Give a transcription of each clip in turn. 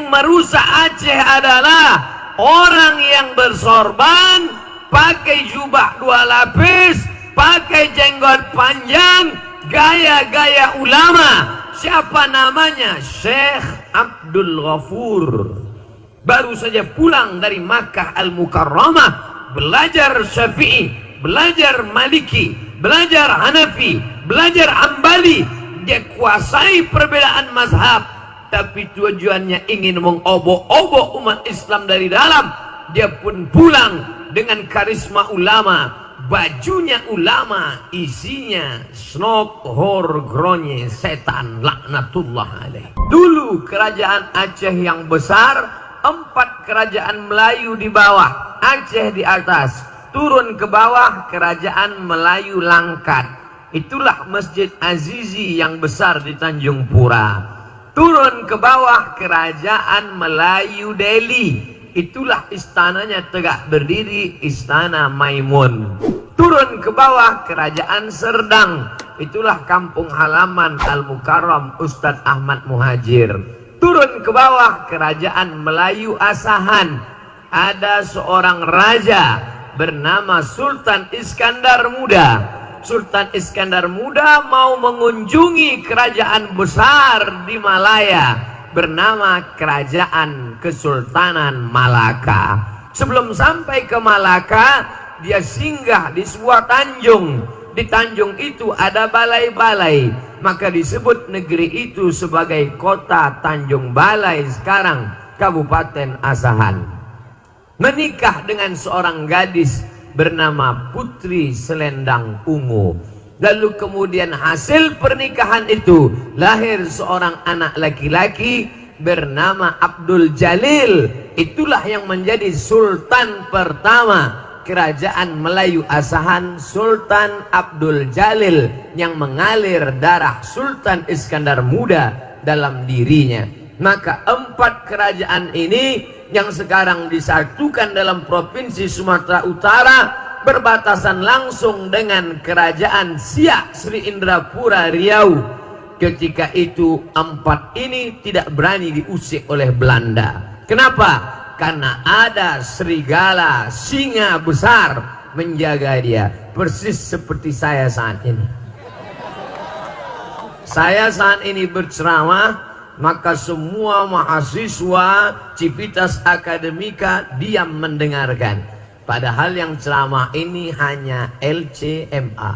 Yang merusak Aceh adalah orang yang bersorban, pakai jubah 2 lapis, pakai jenggot panjang, gaya-gaya ulama. Siapa namanya? Syekh Abdul Ghafur. Baru saja pulang dari Makkah Al-Mukarramah, belajar Syafi'i, belajar Maliki, belajar Hanafi, belajar Ambali. Dia kuasai perbedaan mazhab, tapi tujuannya ingin mengobok-obok umat Islam dari dalam. Dia pun pulang dengan karisma ulama, bajunya ulama, isinya snok hor gronye setan laknatullah alaih. Dulu kerajaan Aceh yang besar, 4 kerajaan Melayu di bawah, Aceh di atas. Turun ke bawah kerajaan Melayu Langkat. Itulah Masjid Azizi yang besar di Tanjung Pura. Turun ke bawah kerajaan Melayu Delhi. Itulah istananya tegak berdiri, Istana Maimun. Turun ke bawah kerajaan Serdang. Itulah kampung halaman Al-Mukarram Ustadz Ahmad Muhajir. Turun ke bawah kerajaan Melayu Asahan. Ada seorang raja bernama Sultan Iskandar Muda. Sultan Iskandar Muda mau mengunjungi kerajaan besar di Malaya bernama Kerajaan Kesultanan Malaka. Sebelum sampai ke Malaka, dia singgah di sebuah tanjung. Di tanjung itu ada balai-balai, maka disebut negeri itu sebagai kota Tanjung Balai, sekarang Kabupaten Asahan. Menikah dengan seorang gadis bernama Putri Selendang Ungu. Lalu kemudian hasil pernikahan itu lahir seorang anak laki-laki bernama Abdul Jalil. Itulah yang menjadi sultan pertama kerajaan Melayu Asahan, Sultan Abdul Jalil, yang mengalir darah Sultan Iskandar Muda dalam dirinya. Maka 4 kerajaan ini yang sekarang disatukan dalam provinsi Sumatera Utara berbatasan langsung dengan kerajaan Siak Sri Indrapura Riau. Ketika itu 4 ini tidak berani diusik oleh Belanda. Kenapa? Karena ada serigala singa besar menjaga dia, persis seperti saya saat ini. Saya saat ini berceramah, maka semua mahasiswa Civitas Akademika diam mendengarkan. Padahal yang ceramah ini hanya LCMA,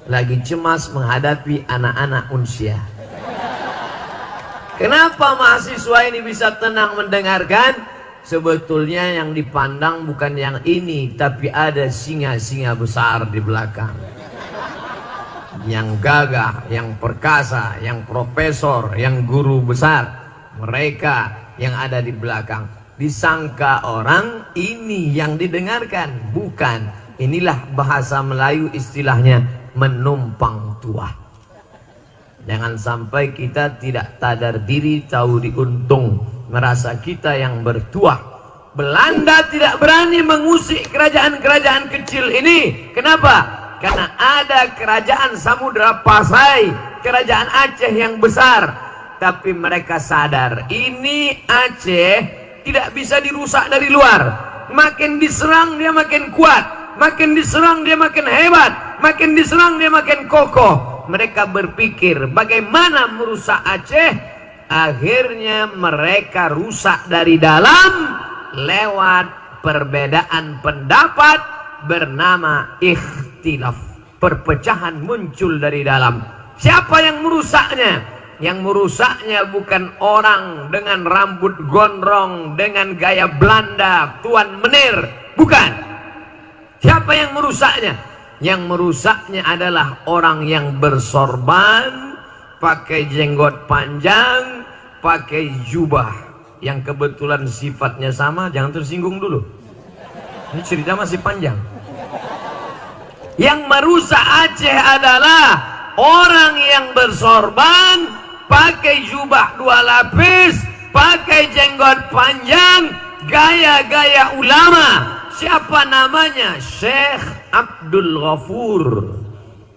lagi cemas menghadapi anak-anak unsia. Kenapa mahasiswa ini bisa tenang mendengarkan? Sebetulnya yang dipandang bukan yang ini, tapi ada singa-singa besar di belakang. Yang gagah, yang perkasa, yang profesor, yang guru besar. Mereka yang ada di belakang. Disangka orang ini yang didengarkan. Bukan. Inilah bahasa Melayu istilahnya menumpang tuah. Jangan sampai kita tidak sadar diri, tahu diuntung, merasa kita yang bertuah. Belanda tidak berani mengusik kerajaan-kerajaan kecil ini. Kenapa? Karena ada kerajaan Samudra Pasai, kerajaan Aceh yang besar. Tapi mereka sadar, ini Aceh tidak bisa dirusak dari luar. Makin diserang dia makin kuat, makin diserang dia makin hebat, makin diserang dia makin kokoh. Mereka berpikir bagaimana merusak Aceh. Akhirnya mereka rusak dari dalam lewat perbedaan pendapat bernama ikhtilaf. Perpecahan muncul dari dalam. Siapa yang merusaknya? Yang merusaknya bukan orang dengan rambut gondrong, dengan gaya Belanda, Tuan Menir. Bukan. Siapa yang merusaknya? Yang merusaknya adalah orang yang bersorban, pakai jenggot panjang, pakai jubah yang kebetulan sifatnya sama. Jangan tersinggung dulu, ini cerita masih panjang. Yang merusak Aceh adalah orang yang bersorban, pakai jubah 2 lapis, pakai jenggot panjang, gaya-gaya ulama. Siapa namanya? Syekh Abdul Ghafur.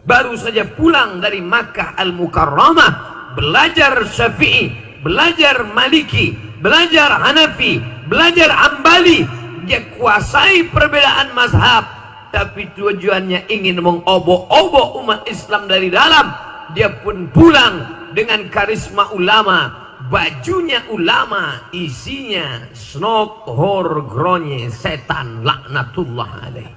Baru saja pulang dari Makkah Al-Mukarramah, belajar Syafi'i, belajar Maliki, belajar Hanafi, belajar Ambali. Dia kuasai perbedaan mazhab, tapi tujuannya ingin mengobok-obok umat Islam dari dalam. Dia pun pulang dengan karisma ulama. Bajunya ulama, isinya snok horgronye setan laknatullah alaih.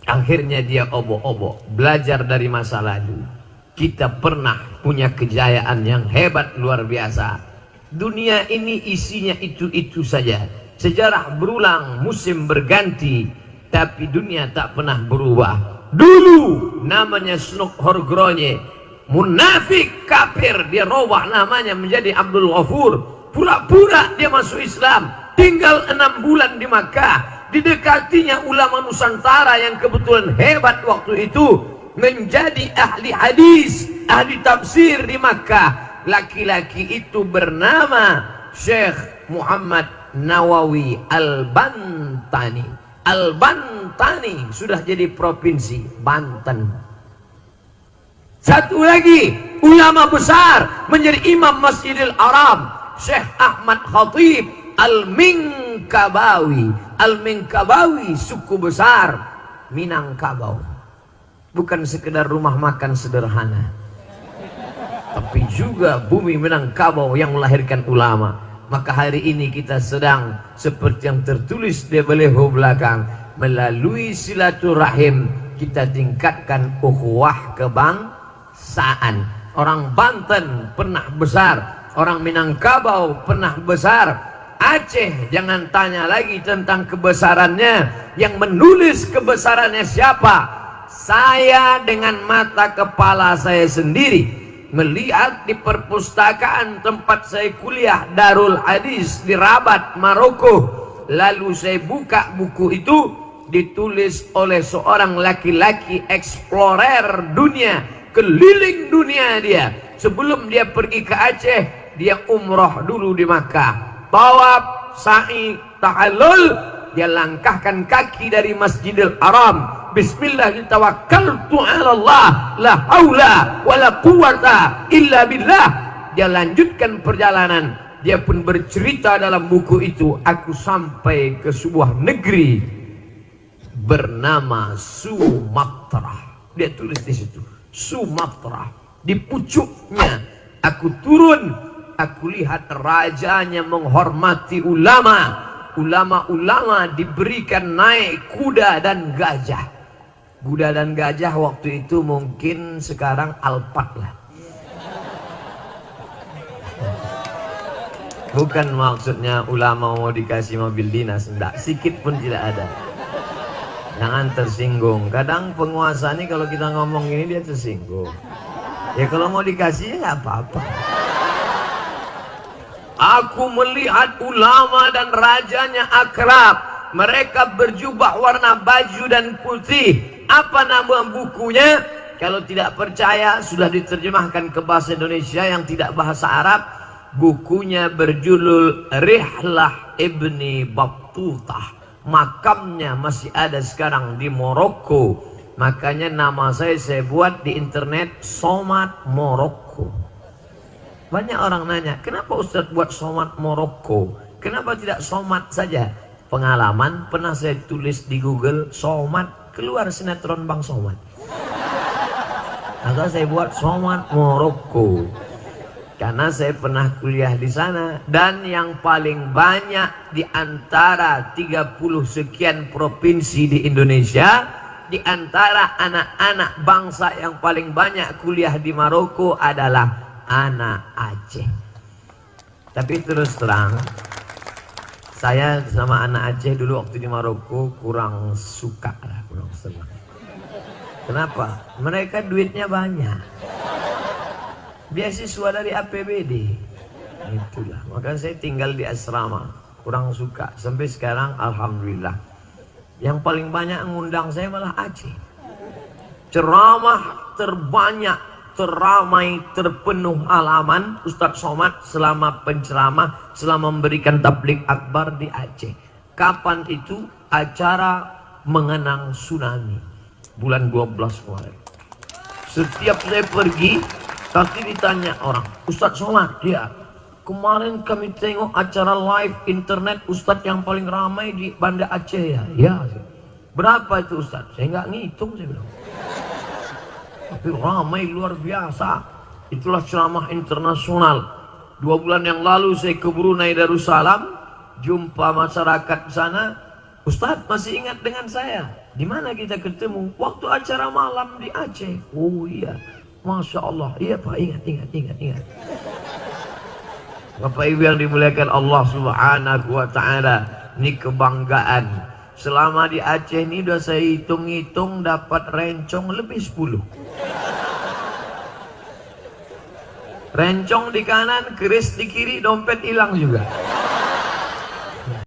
Akhirnya dia obok-obok, belajar dari masa lalu. Kita pernah punya kejayaan yang hebat luar biasa. Dunia ini isinya itu-itu saja. Sejarah berulang, musim berganti, tapi dunia tak pernah berubah. Dulu namanya snok horgronye, munafik kafir, dia robah namanya menjadi Abdul Ghafur. Pura-pura dia masuk Islam, tinggal 6 bulan di Makkah. Didekatinya ulama Nusantara yang kebetulan hebat waktu itu, menjadi ahli hadis, ahli tafsir di Makkah. Laki-laki itu bernama Syekh Muhammad Nawawi Al-Bantani. Al-Bantani sudah jadi provinsi Banten. Satu lagi ulama besar menjadi imam Masjidil Haram, Syekh Ahmad Khatib Al-Minkabawi. Al-Minkabawi suku besar Minangkabau. Bukan sekedar rumah makan sederhana, tapi juga bumi Minangkabau yang melahirkan ulama. Maka hari ini kita sedang seperti yang tertulis di beliau belakang, melalui silaturahim kita tingkatkan ukhuwah kebangsaan. Orang Banten pernah besar, orang Minangkabau pernah besar. Aceh jangan tanya lagi tentang kebesarannya. Yang menulis kebesarannya siapa? Saya dengan mata kepala saya sendiri melihat di perpustakaan tempat saya kuliah, Darul Hadis di Rabat, Maroko. Lalu saya buka buku itu, ditulis oleh seorang laki-laki explorer dunia, keliling dunia dia. Sebelum dia pergi ke Aceh, dia umroh dulu di Makkah. Tawaf, sa'i, tahallul, dia langkahkan kaki dari Masjidil Haram. Bismillah, tawakkaltu 'ala Allah, la haula wala quwata illa billah. Dia lanjutkan perjalanan. Dia pun bercerita dalam buku itu, aku sampai ke sebuah negeri bernama Sumatra. Dia tulis di situ, Sumatra. Di pucuknya aku turun, aku lihat rajanya menghormati ulama. Ulama-ulama diberikan naik kuda dan gajah. Kuda dan gajah waktu itu mungkin sekarang Alphard lah. Bukan maksudnya ulama mau dikasih mobil dinas, enggak, sikit pun tidak ada. Jangan tersinggung. Kadang penguasa ini kalau kita ngomong ini dia tersinggung. Ya kalau mau dikasih ya nggak apa-apa. Aku melihat ulama dan rajanya akrab. Mereka berjubah warna baju dan putih. Apa nama bukunya? Kalau tidak percaya, sudah diterjemahkan ke bahasa Indonesia yang tidak bahasa Arab. Bukunya berjudul Rihlah Ibni Battutah. Makamnya masih ada sekarang di Maroko. Makanya nama saya buat di internet Somad Maroko. Banyak orang nanya, kenapa Ustadz buat Somad Maroko? Kenapa tidak Somad saja? Pengalaman pernah saya tulis di Google Somad, keluar sinetron Bang Somad. Maka saya buat Somad Maroko. Karena saya pernah kuliah di sana. Dan yang paling banyak di antara 30 sekian provinsi di Indonesia, di antara anak-anak bangsa yang paling banyak kuliah di Maroko adalah anak Aceh. Tapi terus terang, saya sama anak Aceh dulu waktu di Maroko kurang suka lah, kurang senang. Kenapa? Mereka duitnya banyak. Beasiswa dari APBD. Itulah. Maka saya tinggal di asrama, kurang suka. Sampai sekarang alhamdulillah. Yang paling banyak ngundang saya malah Aceh. Ceramah terbanyak, teramai, terpenuh halaman Ustadz Somad selama penceramah, selama memberikan tabligh akbar di Aceh. Kapan itu? Acara mengenang tsunami bulan 12 kemarin. Setiap saya pergi, Tapi ditanya orang, Ustadz Somad, ya kemarin kami tengok acara live internet Ustadz yang paling ramai di Banda Aceh ya. Ya. Berapa itu Ustadz? Saya nggak ngitung, saya bilang. Tapi ramai luar biasa. Itulah ceramah internasional. 2 bulan yang lalu saya ke Brunei Darussalam, jumpa masyarakat di sana. Ustadz masih ingat dengan saya? Di mana kita ketemu? Waktu acara malam di Aceh. Oh iya. Masya Allah, iya Pak, ingat. Bapak Ibu yang dimuliakan Allah Subhanahu wa Ta'ala, ini kebanggaan. Selama di Aceh ini udah saya hitung-hitung dapat rencong lebih 10. Rencong di kanan, keris di kiri, dompet hilang juga.